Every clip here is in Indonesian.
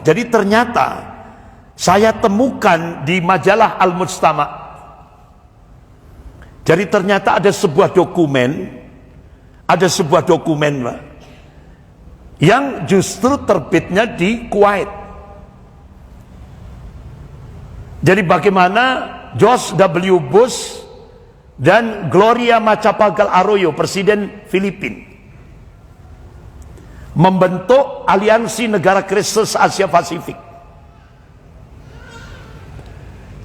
Jadi ternyata saya temukan di majalah Al-Mujtama'. Jadi ternyata ada sebuah dokumen, Pak, yang justru terbitnya di Kuwait. Jadi bagaimana George W. Bush dan Gloria Macapagal Arroyo, Presiden Filipina, membentuk aliansi negara Kristus Asia Pasifik.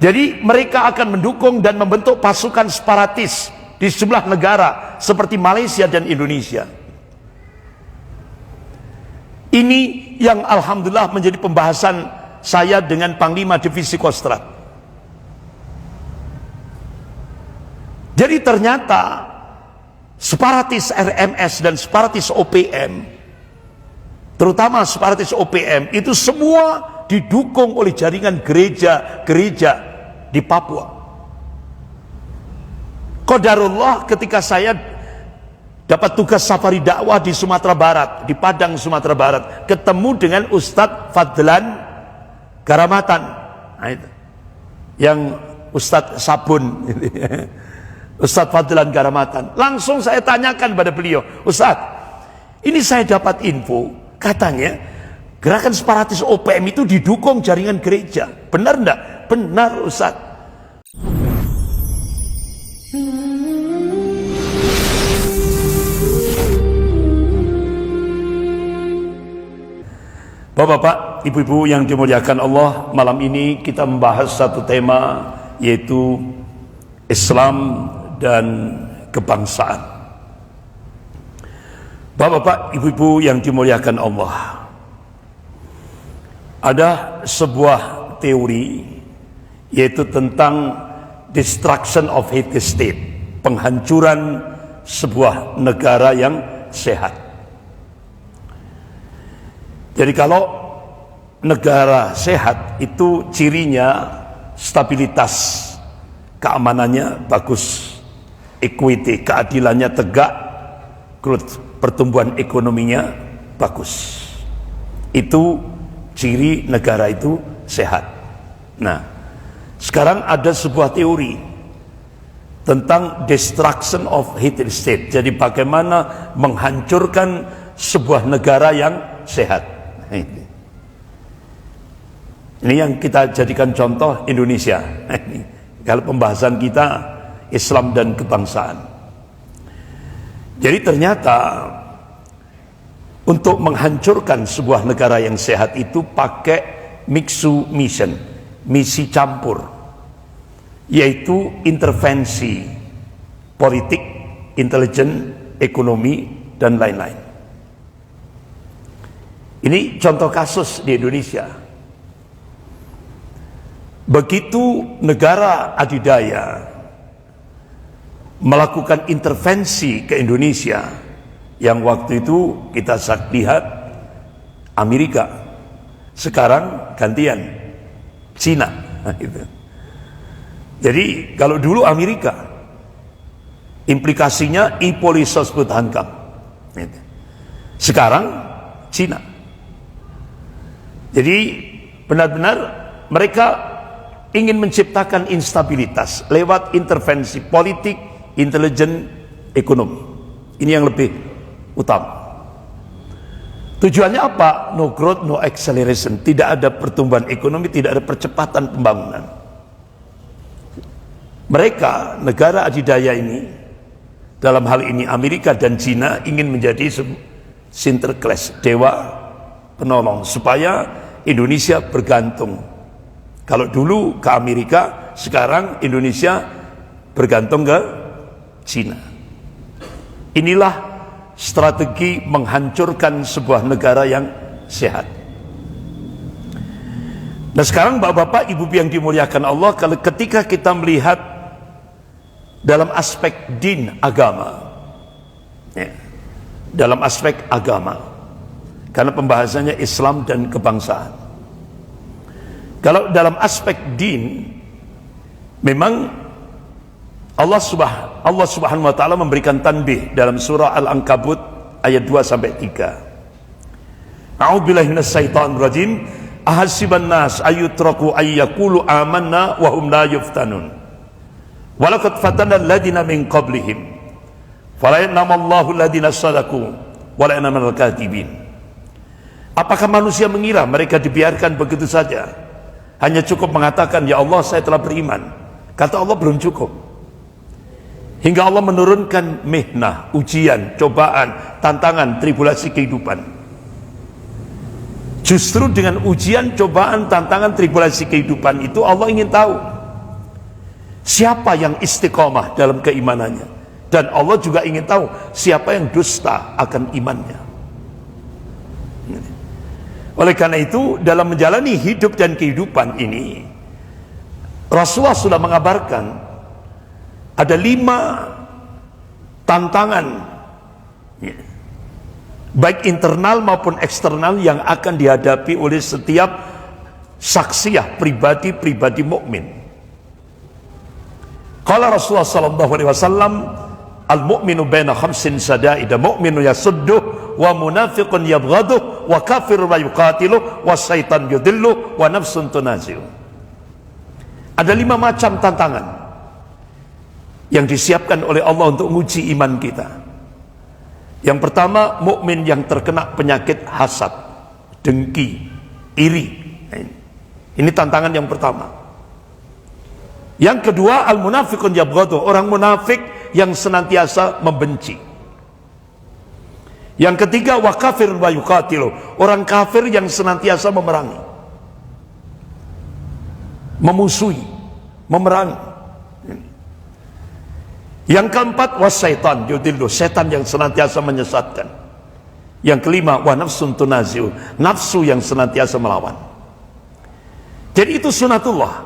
Jadi mereka akan mendukung dan membentuk pasukan separatis di sejumlah negara seperti Malaysia dan Indonesia. Ini yang alhamdulillah menjadi pembahasan saya dengan Panglima Divisi Kostrad. Jadi ternyata separatis RMS dan separatis OPM, terutama separatis OPM, itu semua didukung oleh jaringan gereja-gereja di Papua. Qadarullah ketika saya dapat tugas safari dakwah di Sumatera Barat, di Padang, Sumatera Barat, ketemu dengan Ustadz Fadlan Garamatan. Nah, itu yang Ustadz Sabun, Ustadz Fadlan Garamatan. Langsung saya tanyakan pada beliau, Ustadz, ini saya dapat info, katanya gerakan separatis OPM itu didukung jaringan gereja. Benar enggak? Benar, Ustadz. Bapak-bapak, ibu-ibu yang dimuliakan Allah, malam ini kita membahas satu tema, yaitu Islam dan kebangsaan. Bapak-bapak, ibu-ibu yang dimuliakan Allah, ada sebuah teori, yaitu tentang destruction of healthy state, penghancuran sebuah negara yang sehat. Jadi kalau negara sehat itu cirinya stabilitas, keamanannya bagus, equity, keadilannya tegak, growth, pertumbuhan ekonominya bagus. Itu ciri negara itu sehat. Nah, sekarang ada sebuah teori tentang destruction of healthy state. Jadi bagaimana menghancurkan sebuah negara yang sehat. Ini yang kita jadikan contoh Indonesia. Kalau pembahasan kita Islam dan kebangsaan. Jadi ternyata untuk menghancurkan sebuah negara yang sehat itu pakai mixed mission, misi campur, yaitu intervensi politik, intelijen, ekonomi, dan lain-lain. Ini contoh kasus di Indonesia. Begitu negara adidaya melakukan intervensi ke Indonesia, yang waktu itu kita lihat Amerika, sekarang gantian Cina. Nah, itu. Jadi kalau dulu Amerika, implikasinya Ipolisos Buthankam. Sekarang Cina. Jadi benar-benar mereka ingin menciptakan instabilitas lewat intervensi politik, intelijen, ekonomi. Ini yang lebih utama. Tujuannya apa? No growth, no acceleration. Tidak ada pertumbuhan ekonomi, tidak ada percepatan pembangunan. Mereka, negara adidaya ini, dalam hal ini Amerika dan Cina, ingin menjadi Sinterklas, dewa penolong, supaya Indonesia bergantung. Kalau dulu ke Amerika, sekarang Indonesia bergantung ke Cina. Inilah strategi menghancurkan sebuah negara yang sehat. Nah sekarang bapak-bapak, ibu-ibu yang dimuliakan Allah, kalau ketika kita melihat dalam aspek din, agama, ya, dalam aspek agama, karena pembahasannya Islam dan kebangsaan. Kalau dalam aspek din, memang Allah Subhanahu wa taala memberikan tanbih dalam surah Al-Ankabut ayat 2 sampai 3. A'udzubillahi minasyaitonir rajim. ahasiban nas ayutraku ayyakulu amanna wa hum la yuftanun walaqad fatana alladziina min qablihim fala ya'lamallahu alladziina shadaku wa la ya'lamal kadhibin. Apakah manusia mengira mereka dibiarkan begitu saja, hanya cukup mengatakan ya Allah saya telah beriman? Kata Allah belum cukup, hingga Allah menurunkan mihnah, ujian, cobaan, tantangan, tribulasi kehidupan. Justru dengan ujian, cobaan, tantangan, tribulasi kehidupan itu Allah ingin tahu siapa yang istiqomah dalam keimanannya, dan Allah juga ingin tahu siapa yang dusta akan imannya. Oleh karena itu dalam menjalani hidup dan kehidupan ini, Rasulullah sudah mengabarkan ada 5 tantangan, baik internal maupun eksternal, yang akan dihadapi oleh setiap saksiyah, pribadi mukmin. Qala Rasulullah sallallahu alaihi wasallam, al-mu'minu baina khamsin sadaida, mu'minu yasudduh wa munafiqun yabghaduh wa kafirun wa yuqatiluh wa syaitan yudilluh wa nafsun tunazi'u. Ada 5 macam tantangan yang disiapkan oleh Allah untuk menguji iman kita. Yang pertama, mukmin yang terkena penyakit hasad, dengki, iri. Ini tantangan yang pertama. Yang kedua, al-munafiqun yabghadu, orang munafik yang senantiasa membenci. Yang ketiga, wa kafirun wa yuqatilu, orang kafir yang senantiasa memerangi, memusuhi, memerangi. Yang keempat, wasyaitan yudillu, setan yang senantiasa menyesatkan. Yang kelima, wa nafsun tunazi'u, nafsu yang senantiasa melawan. Jadi itu sunatullah,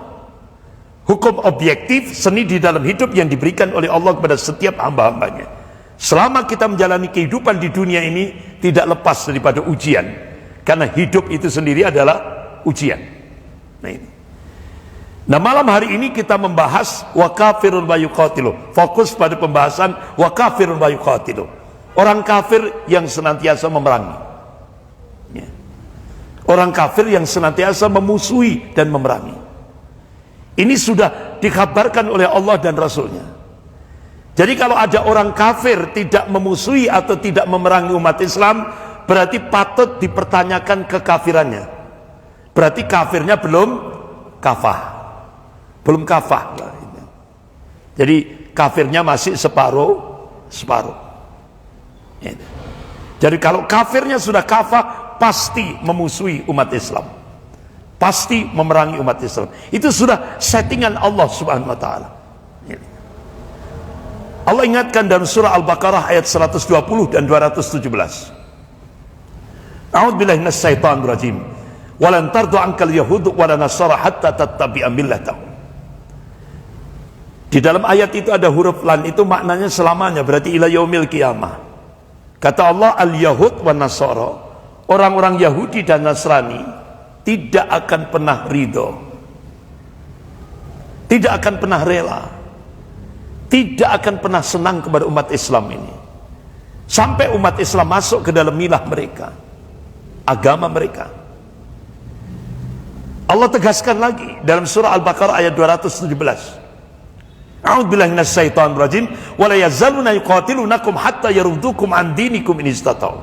hukum objektif, seni di dalam hidup yang diberikan oleh Allah kepada setiap hamba-hambanya. Selama kita menjalani kehidupan di dunia ini, tidak lepas daripada ujian, karena hidup itu sendiri adalah ujian. Nah ini. Nah malam hari ini kita membahas wa kafirun wa yuqatilu, fokus pada pembahasan wa kafirun wa yuqatilu, orang kafir yang senantiasa memerangi, ya. Orang kafir yang senantiasa memusuhi dan memerangi. Ini sudah dikabarkan oleh Allah dan Rasulnya. Jadi kalau ada orang kafir tidak memusuhi atau tidak memerangi umat Islam, berarti patut dipertanyakan kekafirannya. Berarti kafirnya belum kafah. Belum kafah. Jadi kafirnya masih separuh. Jadi kalau kafirnya sudah kafah, pasti memusuhi umat Islam, pasti memerangi umat Islam. Itu sudah settingan Allah subhanahu wa ta'ala. Allah ingatkan dalam surah Al-Baqarah ayat 120 dan 217. A'udzubillahi minasyaitonir rajim. Walan tardu ankal yahudu wala nasara hatta tattabi'a millatahum. Di dalam ayat itu ada huruf lan, itu maknanya selamanya, berarti ila yaumil qiyamah. Kata Allah, al-yahud wa nasara, orang-orang Yahudi dan Nasrani tidak akan pernah ridho, tidak akan pernah rela, tidak akan pernah senang kepada umat Islam ini, sampai umat Islam masuk ke dalam milah mereka, agama mereka. Allah tegaskan lagi dalam surah Al-Baqarah ayat 217. A'udzubillahi minasyaitonir rajim, wa la yazaluna yuqatilunakum hatta yaruddukum an dinikum in istata'u.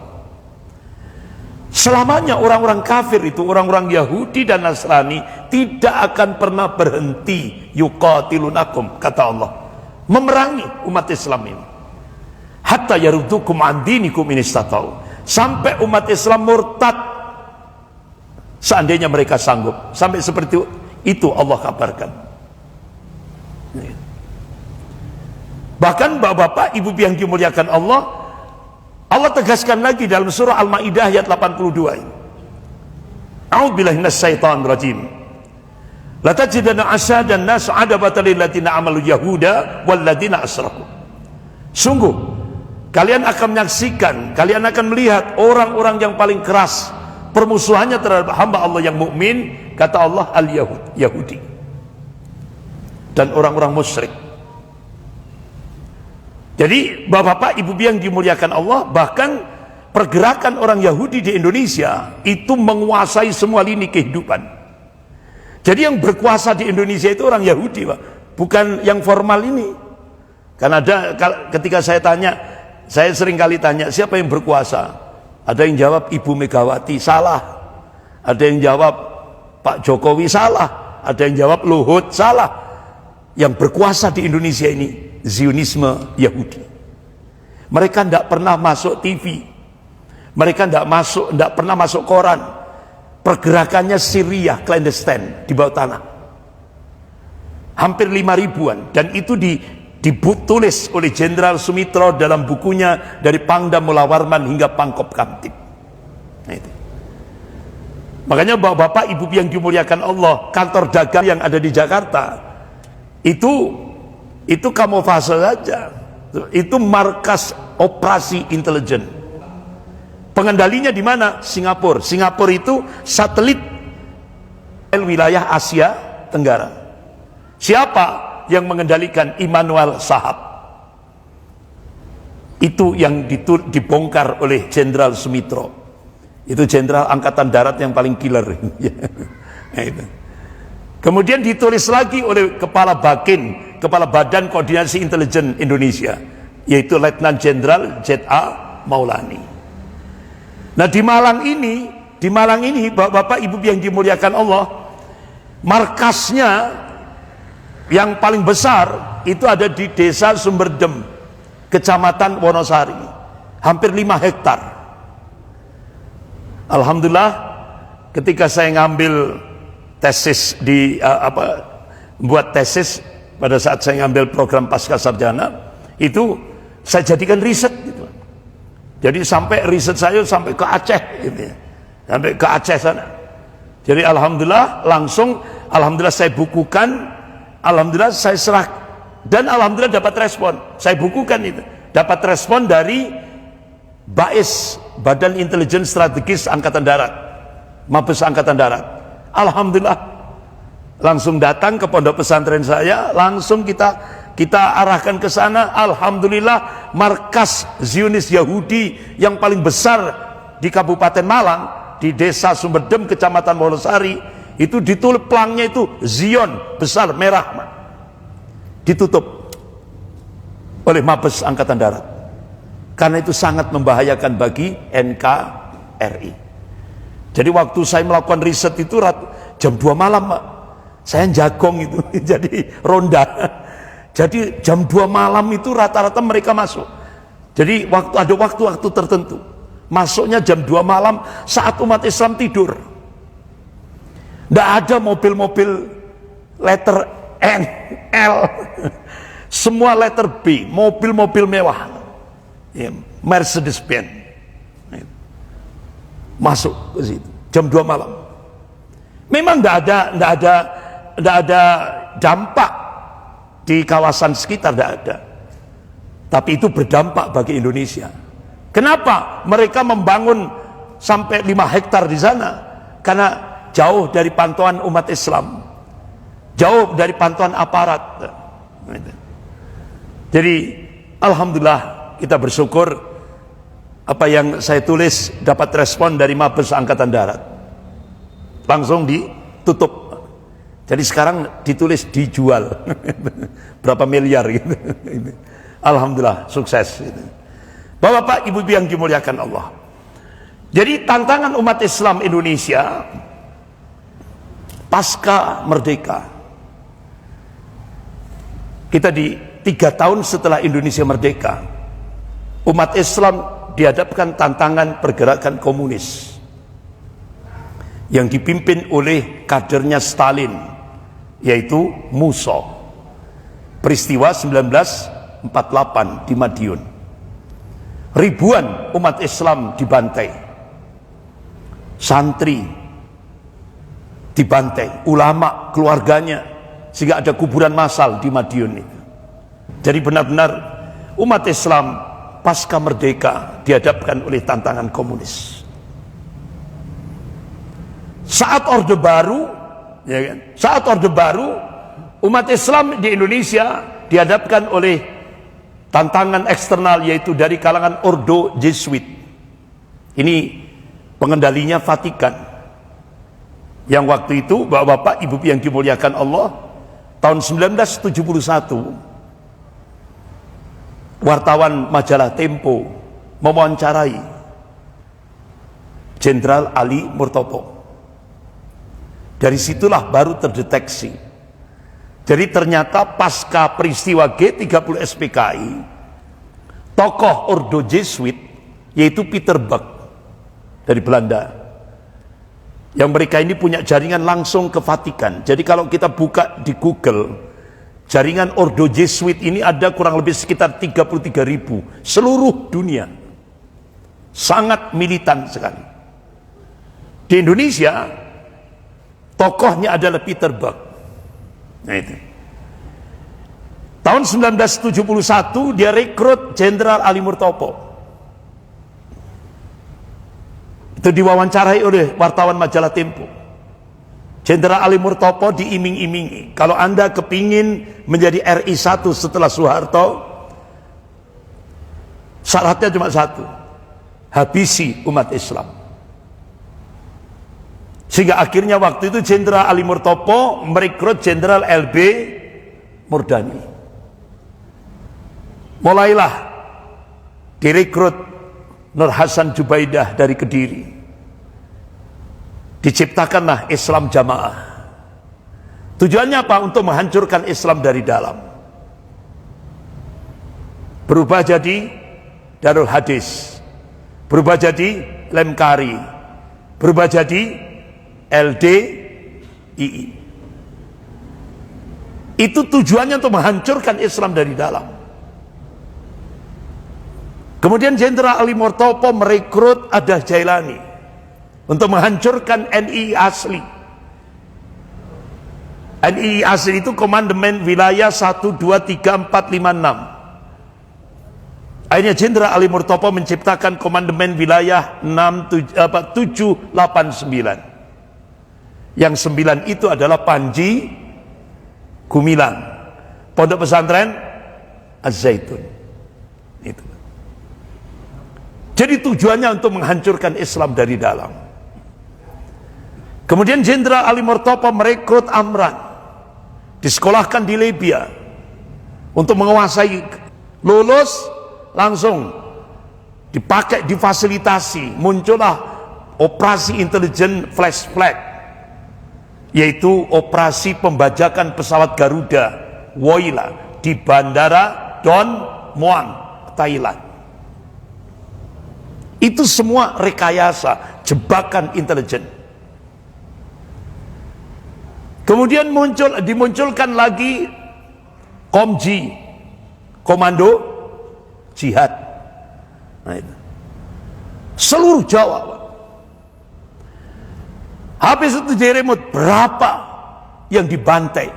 Selamanya orang-orang kafir itu, orang-orang Yahudi dan Nasrani, tidak akan pernah berhenti yuqatilunakum, kata Allah, memerangi umat Islam ini. Hatta yaruddukum an dinikum in istata'u, sampai umat Islam murtad, seandainya mereka sanggup. Sampai seperti itu Allah kabarkan. Bahkan bapak-bapak, ibu yang dimuliakan Allah, Allah tegaskan lagi dalam surah Al-Maidah ayat 82 ini. A'udzubillahi minasyaitonir rajim. La tajidanna asyadan nas 'adabatan lil ladzina amalu yahuda wal ladzina asyraku. Sungguh kalian akan menyaksikan, kalian akan melihat orang-orang yang paling keras permusuhannya terhadap hamba Allah yang mukmin, kata Allah, al-yahud, Yahudi, dan orang-orang musyrik. Jadi bapak-bapak, ibu yang dimuliakan Allah, bahkan pergerakan orang Yahudi di Indonesia itu menguasai semua lini kehidupan. Jadi yang berkuasa di Indonesia itu orang Yahudi, Pak, bukan yang formal ini. Karena ketika saya tanya, saya sering kali tanya, siapa yang berkuasa? Ada yang jawab Ibu Megawati, salah. Ada yang jawab Pak Jokowi, salah. Ada yang jawab Luhut, salah. Yang berkuasa di Indonesia ini Zionisme Yahudi. Mereka tidak pernah masuk TV, mereka tidak pernah masuk koran. Pergerakannya Syria clandestine di bawah tanah, hampir 5.000-an, dan itu ditulis oleh Jenderal Sumitro dalam bukunya Dari Pangdam Mula Warman hingga Pangkop Kamtib. Nah, itu. Makanya Bapak Ibu yang dimuliakan Allah, kantor dagang yang ada di Jakarta itu kamuflase saja. Itu markas operasi intelijen. Pengendalinya di mana? Singapura. Singapura itu satelit wilayah Asia Tenggara. Siapa yang mengendalikan? Immanuel Sahab. Itu yang dibongkar oleh Jenderal Sumitro. Itu Jenderal Angkatan Darat yang paling killer. Kemudian ditulis lagi oleh Kepala Bakin, Kepala Badan Koordinasi Intelijen Indonesia, yaitu Letnan Jenderal Z.A. Maulani. Nah, di Malang ini Bapak Ibu yang dimuliakan Allah, markasnya yang paling besar itu ada di Desa Sumberdem, Kecamatan Wonosari, hampir 5 hektar. Alhamdulillah, ketika saya ngambil tesis buat tesis pada saat saya ngambil program pasca sarjana, itu saya jadikan riset gitu. Jadi sampai riset saya sampai ke Aceh gitu ya. Sampai ke Aceh sana. Jadi alhamdulillah saya bukukan, alhamdulillah saya serah, dan alhamdulillah dapat respon. Saya bukukan itu, dapat respon dari BAIS, Badan Intelijen Strategis Angkatan Darat, Mabes Angkatan Darat. Alhamdulillah langsung datang ke pondok pesantren saya, langsung kita arahkan ke sana. Alhamdulillah, markas Zionis Yahudi yang paling besar di Kabupaten Malang, di Desa Sumberdem, Kecamatan Wonosari, itu ditulis pelangnya itu Zion besar merah, ditutup oleh Mabes Angkatan Darat karena itu sangat membahayakan bagi NKRI. Jadi waktu saya melakukan riset itu jam 2 malam, Pak. Saya jagong itu, jadi ronda. Jadi jam 2 malam itu rata-rata mereka masuk. Jadi ada waktu-waktu tertentu. Masuknya jam 2 malam saat umat Islam tidur. Tidak ada mobil-mobil letter N, L. Semua letter B, mobil-mobil mewah. Ya, Mercedes-Benz. Masuk ke situ jam 2 malam. Memang tidak ada dampak di kawasan sekitar, tidak ada. Tapi itu berdampak bagi Indonesia. Kenapa mereka membangun sampai 5 hektar di sana? Karena jauh dari pantauan umat Islam, jauh dari pantauan aparat. Jadi alhamdulillah kita bersyukur apa yang saya tulis dapat respon dari Mabes Angkatan Darat, langsung ditutup. Jadi sekarang ditulis dijual berapa miliar gitu. Alhamdulillah sukses gitu. Bapak Ibu yang dimuliakan Allah, jadi tantangan umat Islam Indonesia pasca merdeka, kita di 3 tahun setelah Indonesia merdeka, umat Islam dihadapkan tantangan pergerakan komunis yang dipimpin oleh kadernya Stalin, yaitu Musso. Peristiwa 1948 di Madiun, ribuan umat Islam dibantai, santri dibantai, ulama, keluarganya, sehingga ada kuburan massal di Madiun itu. Jadi benar-benar umat Islam pasca merdeka dihadapkan oleh tantangan komunis. Saat Orde Baru, ya kan? Saat Orde Baru, umat Islam di Indonesia dihadapkan oleh tantangan eksternal, yaitu dari kalangan Ordo Jesuit. Ini pengendalinya Vatikan. Yang waktu itu Bapak-bapak, Ibu yang dimuliakan Allah, tahun 1971 wartawan majalah Tempo mewawancarai Jenderal Ali Murtopo. Dari situlah baru terdeteksi. Jadi ternyata pasca peristiwa G30 SPKI, tokoh Ordo Jesuit yaitu Peter Buck dari Belanda, yang mereka ini punya jaringan langsung ke Vatikan. Jadi kalau kita buka di Google, jaringan Ordo Jesuit ini ada kurang lebih sekitar 33.000 seluruh dunia. Sangat militan sekali. Di Indonesia tokohnya adalah Peter Buck. Nah itu. Tahun 1971 dia rekrut Jenderal Ali Murtopo. Itu diwawancarai oleh wartawan majalah Tempo. Jenderal Ali Murtopo diiming-imingi, kalau Anda kepingin menjadi RI 1 setelah Soeharto, syaratnya cuma satu, habisi umat Islam. Sehingga akhirnya waktu itu Jenderal Ali Murtopo merekrut Jenderal LB Murdani. Mulailah direkrut Nur Hasan Jubaidah dari Kediri. Diciptakanlah Islam Jamaah. Tujuannya apa? Untuk menghancurkan Islam dari dalam. Berubah jadi Darul Hadis, berubah jadi Lemkari, berubah jadi LDII. Itu tujuannya untuk menghancurkan Islam dari dalam. Kemudian Jenderal Ali Murtopo merekrut Adah Jailani untuk menghancurkan NII asli. NII asli itu komandemen wilayah 1, 2, 3, 4, 5, 6. Akhirnya Jenderal Ali Murtopo menciptakan komandemen wilayah 7, 8, 9. Yang 9 itu adalah Panji Gumilang, Pondok Pesantren Az-Zaitun. Itu. Jadi tujuannya untuk menghancurkan Islam dari dalam. Kemudian Jenderal Ali Murtopo merekrut Amran, disekolahkan di Libya untuk menguasai, lulus langsung dipakai, difasilitasi, muncullah operasi intelijen flash flag, yaitu operasi pembajakan pesawat Garuda Woyla di Bandara Don Muang, Thailand. Itu semua rekayasa, jebakan intelijen. Kemudian dimunculkan lagi Komji, Komando Jihad. Nah, itu. Seluruh Jawa. Habis itu diremut berapa yang dibantai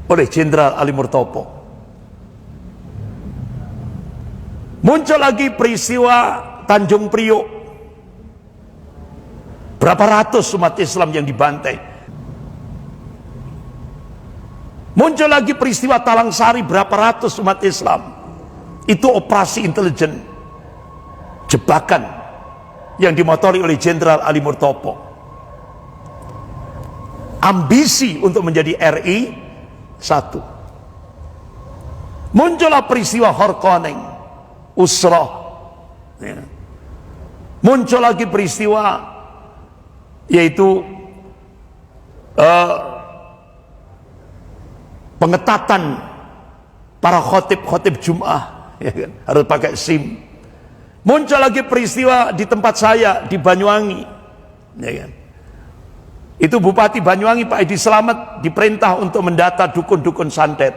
oleh Jenderal Ali Murtopo. Muncul lagi peristiwa Tanjung Priok, berapa ratus umat Islam yang dibantai. Muncul lagi peristiwa Talang Sari, berapa ratus umat Islam. Itu operasi intelijen, jebakan yang dimotori oleh Jenderal Ali Murtopo. Ambisi untuk menjadi RI 1. Muncullah peristiwa Horkoneng, Usroh, ya. Muncul lagi peristiwa yaitu pengetatan para khotib Jum'ah, ya kan? Harus pakai SIM. Muncul lagi peristiwa di tempat saya di Banyuwangi, ya kan? Itu Bupati Banyuwangi Pak Edi Slamet diperintah untuk mendata dukun-dukun santet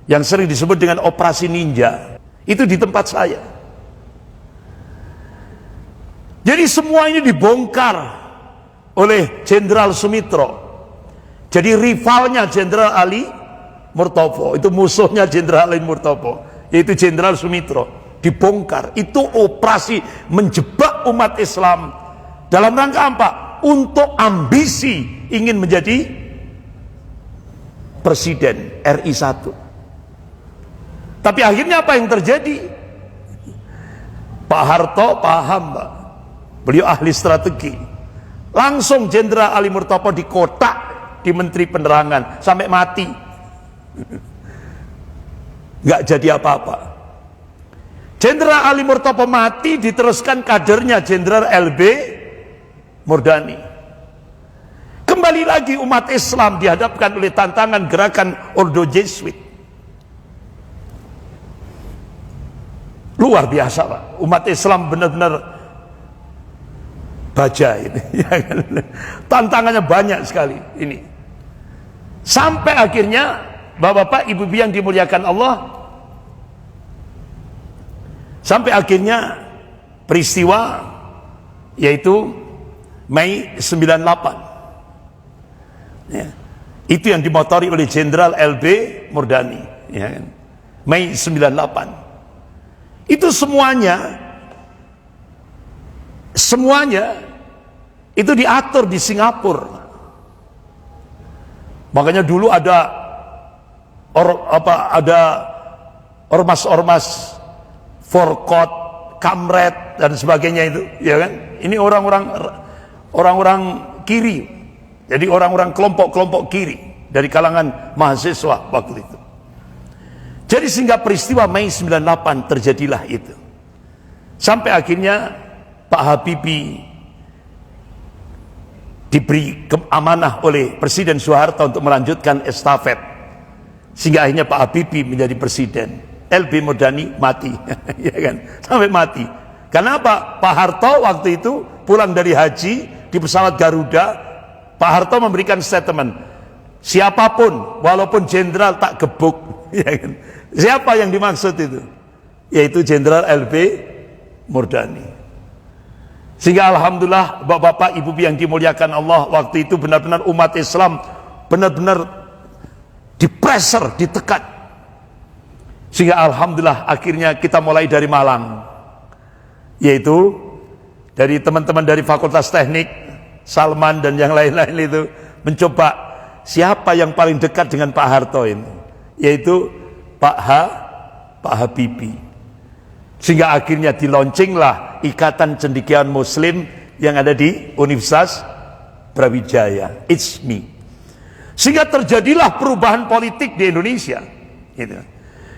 yang sering disebut dengan operasi ninja. Itu di tempat saya. Jadi semua ini dibongkar oleh Jenderal Sumitro. Jadi rivalnya Jenderal Ali Murtopo, itu musuhnya Jenderal Ali Murtopo, yaitu Jenderal Sumitro. Dibongkar. Itu operasi menjebak umat Islam dalam rangka apa? Untuk ambisi ingin menjadi presiden RI 1. Tapi akhirnya apa yang terjadi? Pak Harto paham, Pak. Beliau ahli strategi. Langsung Jenderal Ali Murtopo dikotak di Menteri Penerangan sampai mati. Nggak jadi apa-apa. Jenderal Ali Murtopo mati, diteruskan kadernya Jenderal LB Murdani. Kembali lagi umat Islam dihadapkan oleh tantangan gerakan Ordo Jesuit. Luar biasa, Pak. Umat Islam benar-benar baja ini. Tantangannya banyak sekali ini. Sampai akhirnya Bapak-bapak, Ibu-ibu yang dimuliakan Allah, sampai akhirnya peristiwa yaitu Mei 98. Ya. Itu yang dimotori oleh Jenderal LB Murdani, ya kan? Mei 98. Itu semuanya itu diatur di Singapura. Makanya dulu ada ormas-ormas Forkot, Kamret dan sebagainya itu, ya kan? Ini orang-orang kiri. Jadi orang-orang kelompok-kelompok kiri dari kalangan mahasiswa waktu itu. Jadi sehingga peristiwa Mei 98 terjadilah itu. Sampai akhirnya Pak Habibie diberi amanah oleh Presiden Soeharto untuk melanjutkan estafet. Sehingga akhirnya Pak Habibie menjadi presiden. LB Murdani mati. Ya kan? Sampai mati. Karena apa? Pak Harto waktu itu pulang dari haji di pesawat Garuda. Pak Harto memberikan statement, siapapun walaupun jenderal tak gebuk. Ya kan? Siapa yang dimaksud itu? Yaitu Jenderal LB Murdani. Sehingga alhamdulillah Bapak-bapak, Ibu yang dimuliakan Allah, waktu itu benar-benar umat Islam benar-benar dipressure, ditekan. Sehingga alhamdulillah akhirnya kita mulai dari Malang, yaitu dari teman-teman dari Fakultas Teknik Salman dan yang lain-lain itu mencoba siapa yang paling dekat dengan Pak Harto ini, yaitu Pak Habibie. Sehingga akhirnya dilaunchinglah Ikatan Cendekiawan Muslim yang ada di Universitas Brawijaya, ICMI. Sehingga terjadilah perubahan politik di Indonesia, gitu.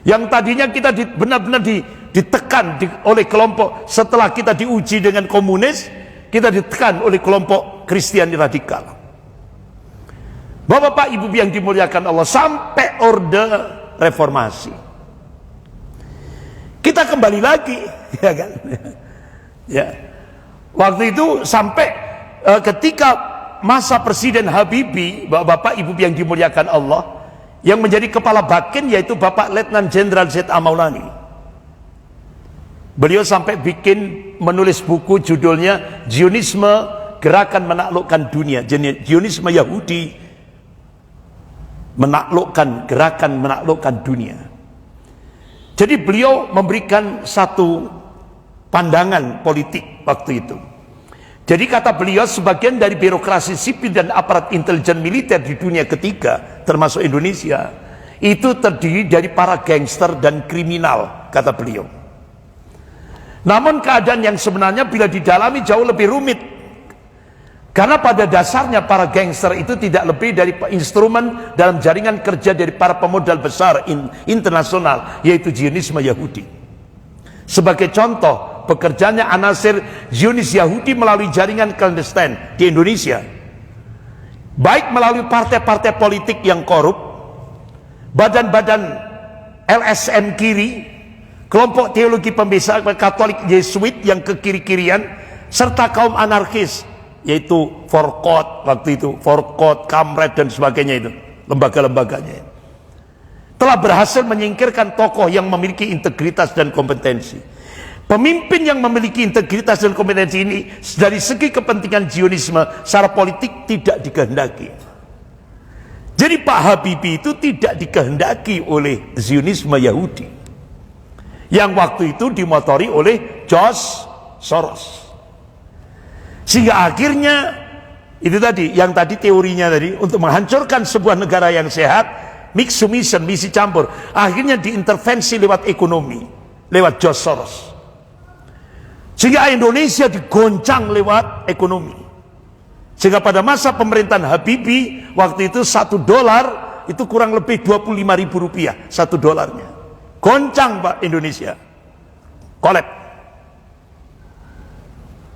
Yang tadinya kita benar-benar ditekan oleh kelompok, setelah kita diuji dengan komunis, kita ditekan oleh kelompok Kristiani radikal. Bapak-bapak, Ibu yang dimuliakan Allah, sampai Orde Reformasi. Kita kembali lagi, ya kan? Ya. Waktu itu sampai ketika masa Presiden Habibie, Bapak-bapak, Ibu yang dimuliakan Allah, yang menjadi kepala Bakin yaitu Bapak Letnan Jenderal Z. A. Maulani. Beliau sampai menulis buku judulnya Zionisme Gerakan Menaklukkan Dunia. Zionisme Yahudi gerakan menaklukkan dunia. Jadi beliau memberikan satu pandangan politik waktu itu. Jadi kata beliau, sebagian dari birokrasi sipil dan aparat intelijen militer di dunia ketiga, termasuk Indonesia, itu terdiri dari para gangster dan kriminal, kata beliau. Namun keadaan yang sebenarnya bila didalami jauh lebih rumit. Karena pada dasarnya para gangster itu tidak lebih dari instrumen dalam jaringan kerja dari para pemodal besar internasional, yaitu Zionisme Yahudi. Sebagai contoh, bekerjanya anasir Zionis Yahudi melalui jaringan clandestine di Indonesia, baik melalui partai-partai politik yang korup, badan-badan LSM kiri, kelompok teologi pembesar Katolik Yesuit yang ke kiri-kirian, serta kaum anarkis, yaitu Forkot waktu itu, Forkot, Kamret dan sebagainya itu, lembaga-lembaganya telah berhasil menyingkirkan tokoh yang memiliki integritas dan kompetensi. Pemimpin yang memiliki integritas dan kompetensi ini dari segi kepentingan Zionisme secara politik tidak dikehendaki. Jadi Pak Habibie itu tidak dikehendaki oleh Zionisme Yahudi yang waktu itu dimotori oleh George Soros. Sehingga akhirnya itu tadi, yang tadi teorinya tadi, untuk menghancurkan sebuah negara yang sehat, mixed mission, misi campur, akhirnya diintervensi lewat ekonomi, lewat George Soros. Sehingga Indonesia digoncang lewat ekonomi. Sehingga pada masa pemerintahan Habibie, waktu itu $1 itu kurang lebih 25.000 rupiah $1. Goncang Pak Indonesia. Kolab.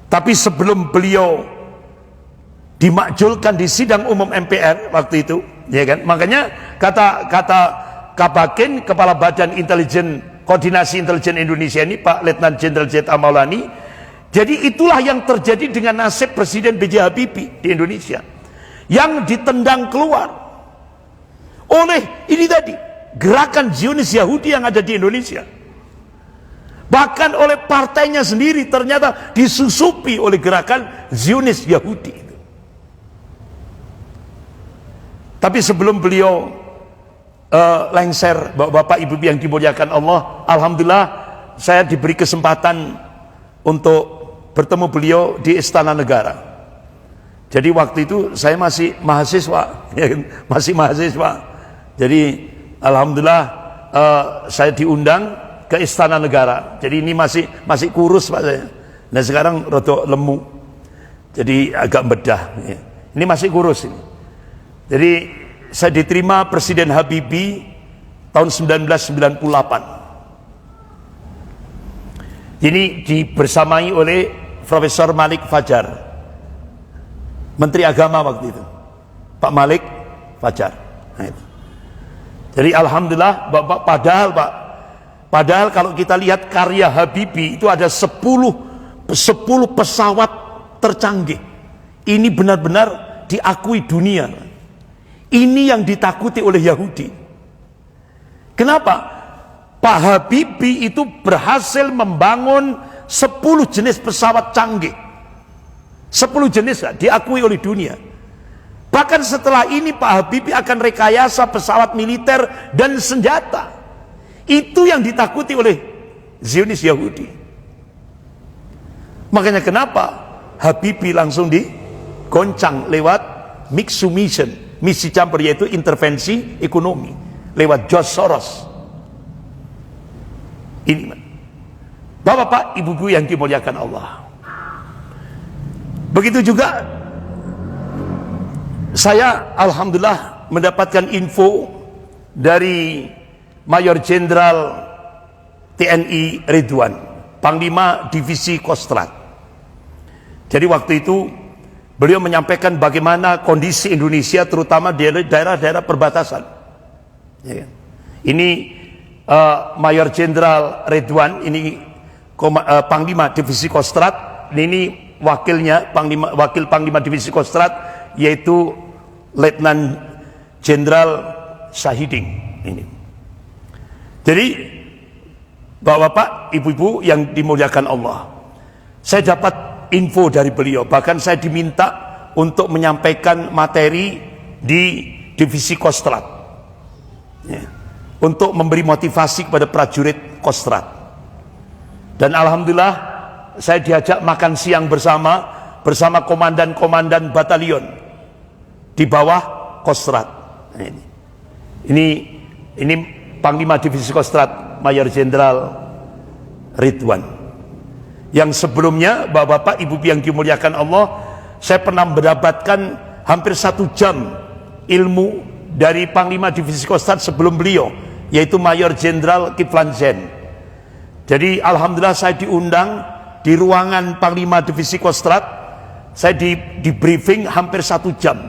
Tapi sebelum beliau dimakjulkan di sidang umum MPR waktu itu, ya kan? Makanya kata Kabakin, Kepala Badan Koordinasi Intelijen Indonesia ini, Pak Letnan Jenderal Z.A. Maulani, jadi itulah yang terjadi dengan nasib Presiden B.J. Habibie di Indonesia, yang ditendang keluar oleh ini tadi, gerakan Zionis Yahudi yang ada di Indonesia. Bahkan oleh partainya sendiri ternyata disusupi oleh gerakan Zionis Yahudi. Tapi sebelum beliau lengser, Bapak Ibu yang dimuliakan Allah, alhamdulillah saya diberi kesempatan untuk bertemu beliau di Istana Negara. Jadi waktu itu saya masih mahasiswa, masih mahasiswa. Jadi alhamdulillah saya diundang ke Istana Negara. Jadi ini masih kurus Pak saya. Nah sekarang rada lemu. Jadi agak bedah. Ini masih kurus ini. Jadi saya diterima Presiden Habibie tahun 1998. Ini dibersamai oleh Profesor Malik Fajar, Menteri Agama waktu itu, Pak Malik Fajar. Nah, itu. Jadi alhamdulillah Bapak, padahal kalau kita lihat karya Habibie itu ada 10 pesawat tercanggih. Ini benar-benar diakui dunia. Ini yang ditakuti oleh Yahudi. Kenapa? Pak Habibie itu berhasil membangun 10 jenis pesawat canggih. 10 jenis diakui oleh dunia. Bahkan setelah ini Pak Habibie akan rekayasa pesawat militer dan senjata. Itu yang ditakuti oleh Zionis Yahudi. Makanya kenapa Habibie langsung digoncang lewat Mixed Mission, misi campur, yaitu intervensi ekonomi lewat George Soros. Ini Bapak, Ibu yang dimuliakan Allah. Begitu juga saya alhamdulillah mendapatkan info dari Mayor Jenderal TNI Ridwan, Panglima Divisi Kostrad. Jadi waktu itu beliau menyampaikan bagaimana kondisi Indonesia terutama di daerah-daerah perbatasan. Ya. Ini Mayor Jenderal Ridwan, ini Panglima Divisi Kostrad, ini wakilnya Wakil Panglima Divisi Kostrad yaitu Letnan Jenderal Syahiding ini. Jadi Bapak-bapak, Ibu-ibu yang dimuliakan Allah, saya dapat info dari beliau, bahkan saya diminta untuk menyampaikan materi di Divisi Kostrad ya, untuk memberi motivasi kepada prajurit Kostrad. Dan alhamdulillah saya diajak makan siang bersama komandan-komandan batalion di bawah Kostrad. Ini Panglima Divisi Kostrad Mayor Jenderal Ridwan, yang sebelumnya Bapak-bapak, Ibu yang dimuliakan Allah, saya pernah mendapatkan hampir 1 jam ilmu dari Panglima Divisi Kostrad sebelum beliau, yaitu Mayor Jenderal Kiflan Zain. Jadi alhamdulillah saya diundang di ruangan Panglima Divisi Kostrad, saya di briefing hampir 1 jam.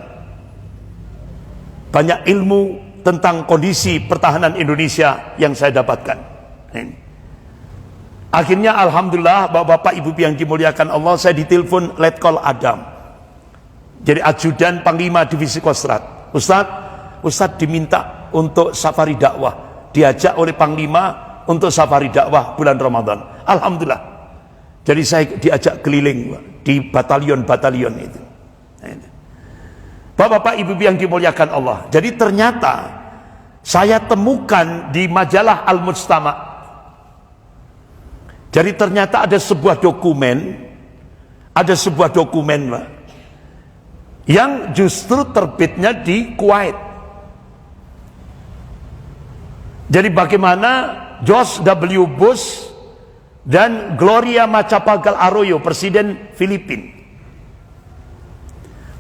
Banyak ilmu tentang kondisi pertahanan Indonesia yang saya dapatkan. Akhirnya alhamdulillah Bapak-bapak, Ibu yang dimuliakan Allah, saya ditelepon Letkol Adam, jadi ajudan Panglima Divisi Kostrad. Ustadz diminta untuk safari dakwah, diajak oleh Panglima untuk safari dakwah bulan Ramadan. Alhamdulillah, jadi saya diajak keliling di batalion-batalion itu. Bapak-bapak, Ibu yang dimuliakan Allah, jadi ternyata saya temukan di majalah Al-Mujtama, jadi ternyata ada sebuah dokumen Pak, yang justru terbitnya di Kuwait. Jadi bagaimana George W. Bush dan Gloria Macapagal Arroyo, Presiden Filipina,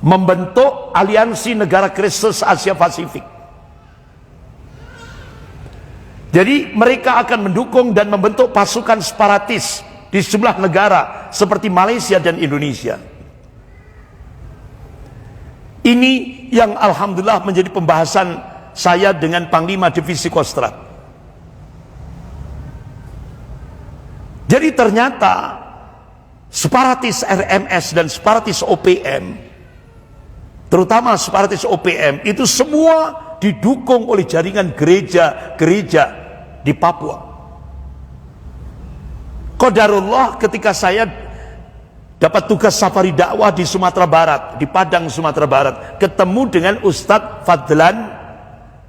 membentuk aliansi negara Kristus Asia Pasifik. Jadi mereka akan mendukung dan membentuk pasukan separatis di sejumlah negara seperti Malaysia dan Indonesia. Ini yang alhamdulillah menjadi pembahasan saya dengan Panglima Divisi Kostrad. Jadi ternyata separatis RMS dan separatis OPM, terutama separatis OPM, itu semua didukung oleh jaringan gereja-gereja di Papua. Qadarullah, ketika saya dapat tugas safari dakwah di Sumatera Barat, di Padang, Sumatera Barat, ketemu dengan Ustadz Fadlan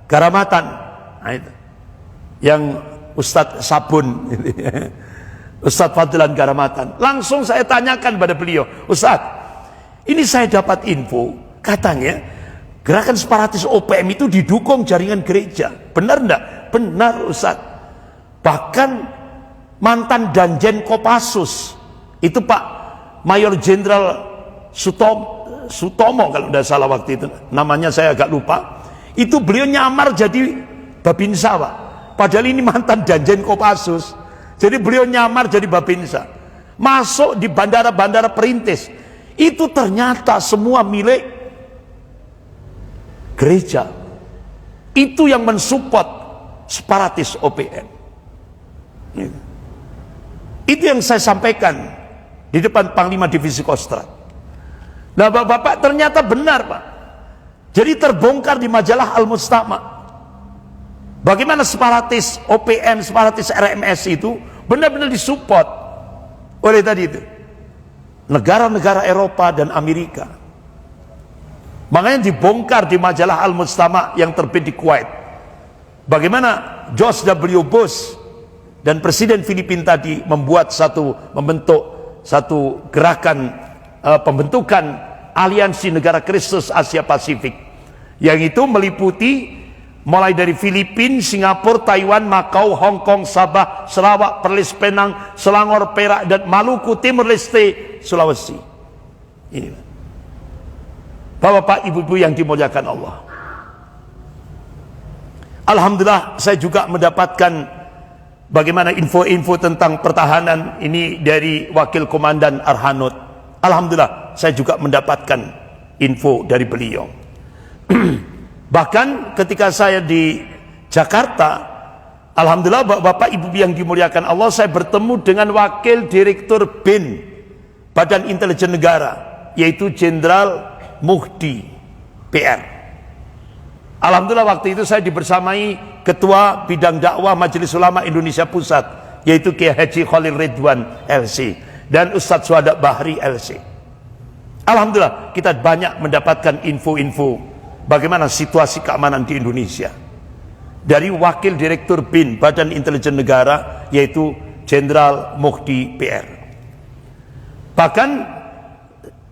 Karamatan. Nah, itu yang Ustadz Sabun. Ustadz Fadlan Karamatan. Langsung saya tanyakan pada beliau, Ustadz, ini saya dapat info, katanya gerakan separatis OPM itu didukung jaringan gereja. Benar enggak? Benar, Ustadz. Bahkan mantan Danjen Kopassus itu Pak Mayor Jenderal Sutomo kalau tidak salah waktu itu, namanya saya agak lupa, itu beliau nyamar jadi Babinsa, Pak. Padahal ini mantan Danjen Kopassus. Jadi beliau nyamar jadi Babinsa, masuk di bandara-bandara perintis. Itu ternyata semua milik gereja. Itu yang mensupport separatis OPM. Itu yang saya sampaikan di depan Panglima Divisi Kostrad. Nah, Bapak, ternyata benar, Pak. Jadi terbongkar di majalah Al-Mustama bagaimana separatis OPM, separatis RMS itu benar-benar disupport oleh tadi itu negara-negara Eropa dan Amerika. Makanya dibongkar di majalah Al-Mustama yang terbit di Kuwait, bagaimana George W. Bush dan Presiden Filipina tadi membentuk satu gerakan pembentukan aliansi negara Kristus Asia Pasifik, yang itu meliputi mulai dari Filipina, Singapura, Taiwan, Makau, Hong Kong, Sabah, Sarawak, Perlis, Penang, Selangor, Perak, dan Maluku, Timur Leste, Sulawesi. Ini Bapak, Ibu-ibu yang dimuliakan Allah. Alhamdulillah, saya juga mendapatkan bagaimana info-info tentang pertahanan ini dari Wakil Komandan Arhanud. Alhamdulillah, saya juga mendapatkan info dari beliau. Bahkan ketika saya di Jakarta, alhamdulillah Bapak Ibu yang dimuliakan Allah, saya bertemu dengan Wakil Direktur BIN, Badan Intelijen Negara, yaitu Jenderal Muhdi PR. Alhamdulillah waktu itu saya dibersamai Ketua Bidang Dakwah Majelis Ulama Indonesia Pusat, yaitu Kiai Haji Khalil Ridwan LC, dan Ustadz Suhada Bahri LC. Alhamdulillah kita banyak mendapatkan info-info bagaimana situasi keamanan di Indonesia dari Wakil Direktur BIN, Badan Intelijen Negara, yaitu Jenderal Muhdi PR. Bahkan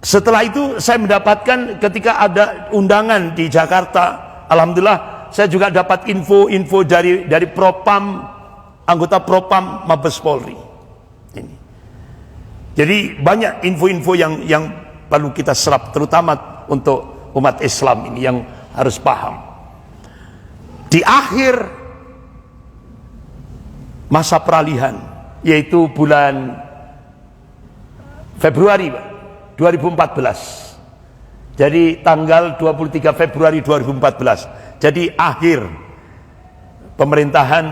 setelah itu saya mendapatkan ketika ada undangan di Jakarta, alhamdulillah saya juga dapat info-info dari Propam, anggota Propam Mabes Polri. Ini. Jadi banyak info-info yang perlu kita serap, terutama untuk umat Islam ini yang harus paham. Di akhir masa peralihan, yaitu bulan Februari 2014, jadi tanggal 23 Februari 2014, jadi akhir pemerintahan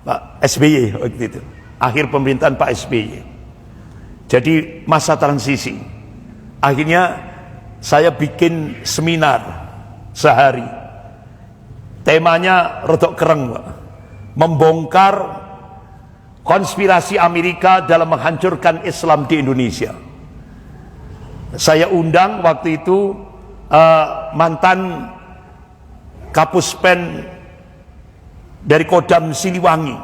Pak SBY waktu itu, akhir pemerintahan Pak SBY, jadi masa transisi. Akhirnya saya bikin seminar sehari, temanya rodok kereng, Pak. Membongkar konspirasi Amerika dalam menghancurkan Islam di Indonesia. Saya undang waktu itu mantan Kapuspen dari Kodam Siliwangi,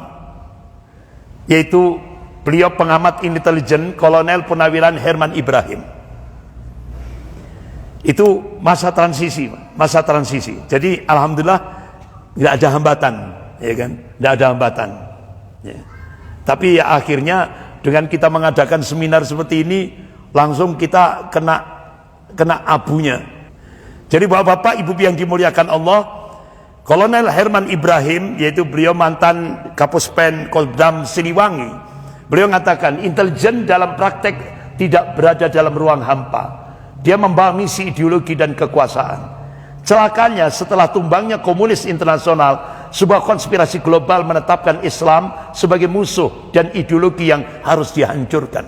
yaitu beliau pengamat intelijen Kolonel Purnawiran Herman Ibrahim. Itu masa transisi, masa transisi. Jadi alhamdulillah nggak ada hambatan, ya kan? Nggak ada hambatan. Ya. Tapi ya akhirnya dengan kita mengadakan seminar seperti ini, langsung kita kena abunya. Jadi bapak-bapak, ibu yang dimuliakan Allah, Kolonel Herman Ibrahim, yaitu beliau mantan Kapuspen Kodam Siliwangi, beliau mengatakan intelijen dalam praktek tidak berada dalam ruang hampa. Dia membawa misi ideologi dan kekuasaan. Celakanya setelah tumbangnya komunis internasional, sebuah konspirasi global menetapkan Islam sebagai musuh dan ideologi yang harus dihancurkan.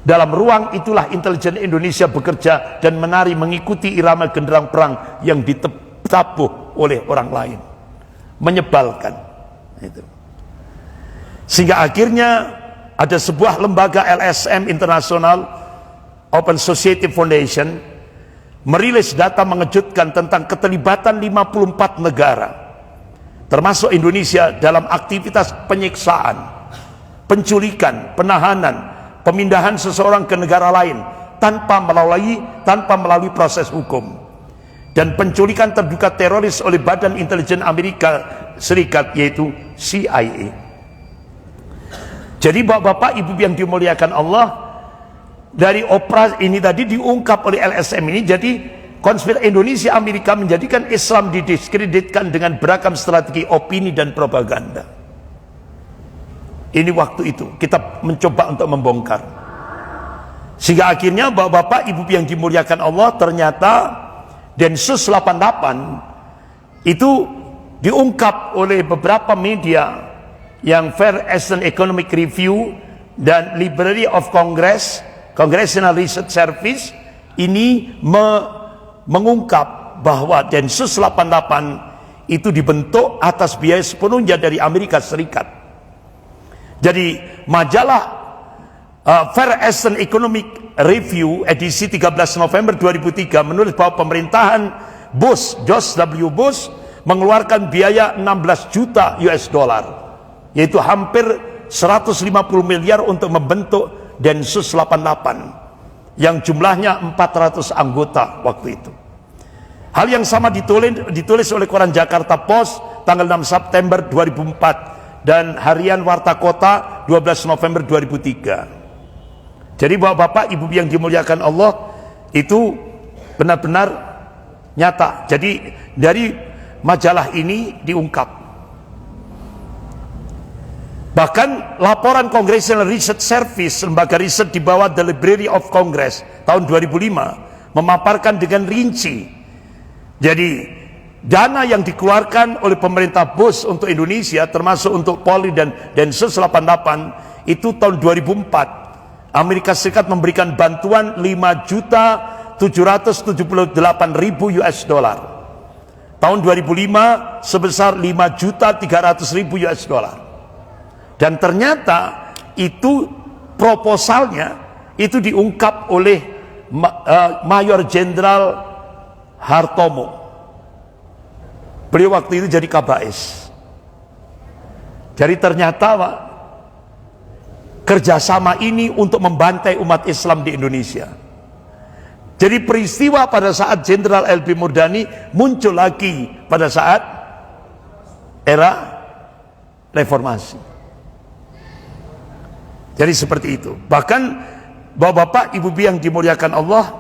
Dalam ruang itulah intelijen Indonesia bekerja dan menari mengikuti irama genderang perang yang ditabuh oleh orang lain. Menyebalkan. Sehingga akhirnya ada sebuah lembaga LSM International Open Society Foundation merilis data mengejutkan tentang keterlibatan 54 negara termasuk Indonesia dalam aktivitas penyiksaan, penculikan, penahanan, pemindahan seseorang ke negara lain tanpa melalui proses hukum, dan penculikan terduga teroris oleh Badan Intelijen Amerika Serikat yaitu CIA. Jadi bapak-bapak, ibu yang dimuliakan Allah, dari operasi ini tadi diungkap oleh LSM ini, jadi konspirasi Indonesia Amerika menjadikan Islam didiskreditkan dengan beragam strategi opini dan propaganda. Ini waktu itu kita mencoba untuk membongkar, sehingga akhirnya bapak-bapak ibu yang dimuliakan Allah, ternyata Densus 88 itu diungkap oleh beberapa media yang Fair Eastern Economic Review dan Library of Congress, Congressional Research Service ini mengungkap bahwa Densus 88 itu dibentuk atas biaya sepenuhnya dari Amerika Serikat. Jadi majalah Fair Eastern Economic Review edisi 13 November 2003 menulis bahwa pemerintahan George W. Bush mengeluarkan biaya 16 juta US dollar, yaitu hampir 150 miliar untuk membentuk Densus 88 yang jumlahnya 400 anggota waktu itu. Hal yang sama ditulis oleh koran Jakarta Post tanggal 6 September 2004 dan harian Warta Kota 12 November 2003. Jadi bapak-bapak ibu yang dimuliakan Allah, itu benar-benar nyata. Jadi dari majalah ini diungkap. Bahkan laporan Congressional Research Service, lembaga riset di bawah The Library of Congress tahun 2005 memaparkan dengan rinci. Jadi dana yang dikeluarkan oleh pemerintah Bush untuk Indonesia, termasuk untuk Polri dan Densus 88, itu tahun 2004 Amerika Serikat memberikan bantuan 5.778.000 US dollar. Tahun 2005 sebesar 5.300.000 US dollar. Dan ternyata itu proposalnya itu diungkap oleh Mayor Jenderal Hartomo. Beliau waktu itu jadi Kabais. Jadi ternyata Pak, kerjasama ini untuk membantai umat Islam di Indonesia. Jadi peristiwa pada saat Jenderal LB Murdani muncul lagi pada saat era reformasi. Jadi seperti itu. Bahkan bapak-bapak, ibu yang dimuliakan Allah,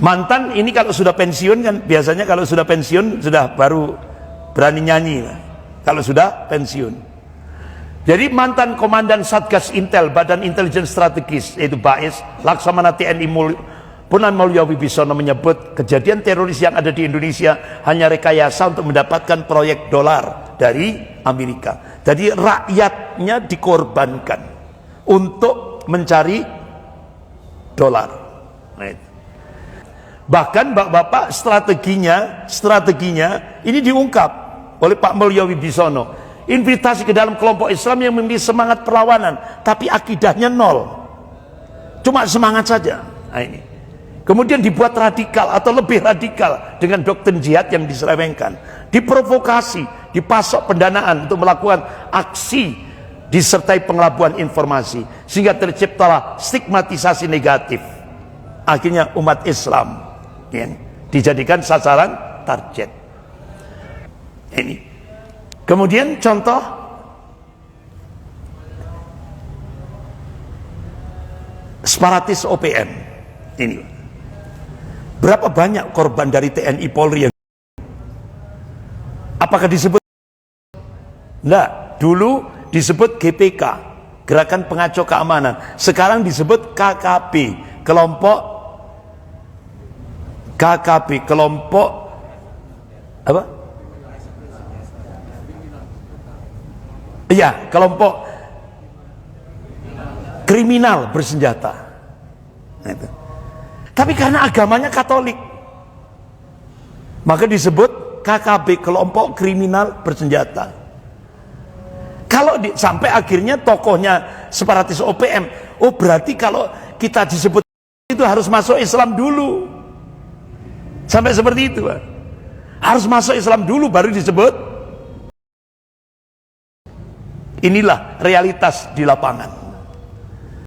mantan ini kalau sudah pensiun kan, biasanya kalau sudah pensiun sudah baru berani nyanyi kalau sudah pensiun. Jadi mantan komandan Satgas Intel Badan Intelijen Strategis yaitu BAIS, Laksamana TNI Purnam Mulya Wibisono menyebut kejadian teroris yang ada di Indonesia hanya rekayasa untuk mendapatkan proyek dolar dari Amerika. Jadi rakyatnya dikorbankan untuk mencari dolar. Bahkan bapak-bapak strateginya ini diungkap oleh Pak Mulya Wibisono. Invitasi ke dalam kelompok Islam yang memiliki semangat perlawanan, tapi akidahnya nol, cuma semangat saja. Nah, ini kemudian dibuat radikal atau lebih radikal dengan doktrin jihad yang diselewengkan, diprovokasi, dipasok pendanaan untuk melakukan aksi disertai pengelabuan informasi, sehingga terciptalah stigmatisasi negatif. Akhirnya umat Islam ya, dijadikan sasaran target. Ini kemudian contoh separatis OPM ini. Berapa banyak korban dari TNI Polri yang apakah disebut? Enggak, dulu disebut GPK, Gerakan Pengacau Keamanan. Sekarang disebut KKP, kelompok apa? Iya, kelompok kriminal bersenjata. Nah, itu. Tapi karena agamanya Katolik, maka disebut KKB, kelompok kriminal bersenjata. Kalau sampai akhirnya tokohnya separatis OPM, oh berarti kalau kita disebut itu harus masuk Islam dulu. Sampai seperti itu, Pak. Harus masuk Islam dulu baru disebut. Inilah realitas di lapangan.